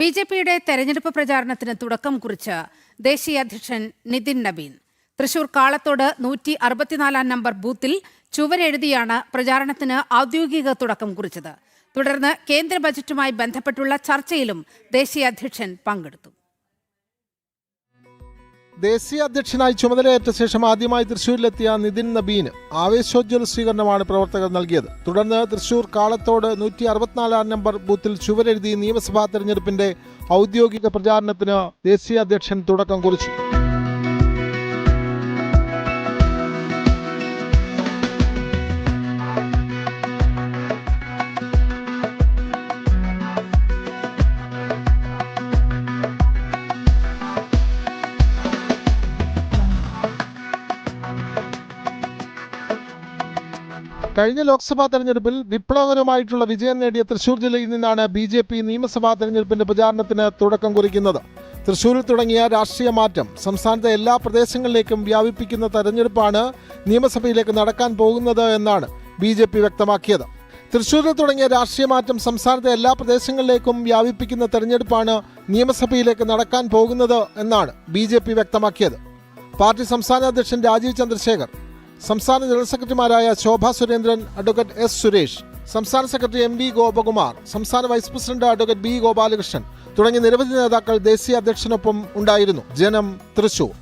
ബി.ജെ.പിയുടെ തെരഞ്ഞെടുപ്പ് പ്രചാരണത്തിന് തുടക്കം കുറിച്ച് ദേശീയ അധ്യക്ഷൻ നിതിൻ നബീൻ. തൃശൂർ കാളത്തോട് 164 നമ്പർ ബൂത്തിൽ ചുവരെഴുതിയാണ് പ്രചാരണത്തിന് ഔദ്യോഗിക തുടക്കം കുറിച്ചത്. തുടർന്ന് കേന്ദ്ര ബജറ്റുമായി ബന്ധപ്പെട്ടുള്ള ചർച്ചയിലും ദേശീയ അധ്യക്ഷൻ പങ്കെടുത്തു. ദേശീയ അധ്യക്ഷനായി ചുമതലയേറ്റ ശേഷം ആദ്യമായി തൃശൂരിലെത്തിയ നിതിൻ നബീന് ആവേശോജ്വല സ്വീകരണമാണ് പ്രവർത്തകർ നൽകിയത്. തുടർന്ന് തൃശൂർ കാളത്തോട് 164 നമ്പർ ബൂത്തിൽ ചുവരെഴുതി നിയമസഭാ തെരഞ്ഞെടുപ്പിന്റെ ഔദ്യോഗിക പ്രചാരണത്തിന് ദേശീയ അധ്യക്ഷൻ തുടക്കം കുറിച്ചു. കഴിഞ്ഞ ലോക്സഭാ തെരഞ്ഞെടുപ്പിൽ വിപ്ലവകരമായിട്ടുള്ള വിജയം നേടിയ തൃശൂർ ജില്ലയിൽ നിന്നാണ് ബി.ജെ.പി. നിയമസഭാ തെരഞ്ഞെടുപ്പിന്റെ പ്രചാരണത്തിന് തുടക്കം കുറിക്കുന്നത്. തൃശൂരിൽ തുടങ്ങിയ രാഷ്ട്രീയ മാറ്റം സംസ്ഥാനത്തെ എല്ലാ പ്രദേശങ്ങളിലേക്കും വ്യാപിപ്പിക്കുന്ന തെരഞ്ഞെടുപ്പാണ് നിയമസഭയിലേക്ക് നടക്കാൻ പോകുന്നത് എന്നാണ് ബി.ജെ.പി. വ്യക്തമാക്കിയത്. തൃശൂരിൽ തുടങ്ങിയ രാഷ്ട്രീയ മാറ്റം സംസ്ഥാനത്തെ എല്ലാ പ്രദേശങ്ങളിലേക്കും വ്യാപിപ്പിക്കുന്ന തെരഞ്ഞെടുപ്പാണ് നിയമസഭയിലേക്ക് നടക്കാൻ പോകുന്നത് എന്നാണ് ബി.ജെ.പി. വ്യക്തമാക്കിയത്. പാർട്ടി സംസ്ഥാന അധ്യക്ഷൻ രാജീവ് ചന്ദ്രശേഖർ, സംസ്ഥാന ജനറൽ സെക്രട്ടറിമാരായ ശോഭാ സുരേന്ദ്രൻ, അഡ്വക്കേറ്റ് എസ് സുരേഷ്, സംസ്ഥാന സെക്രട്ടറി എം.വി. ഗോപകുമാർ, സംസ്ഥാന vice president advocate B. Gopalakrishnan തുടങ്ങിയ നിരവധി നേതാക്കൾ ദേശീയ അധ്യക്ഷനൊപ്പം ഉണ്ടായിരുന്നു. ജനം, തൃശൂർ.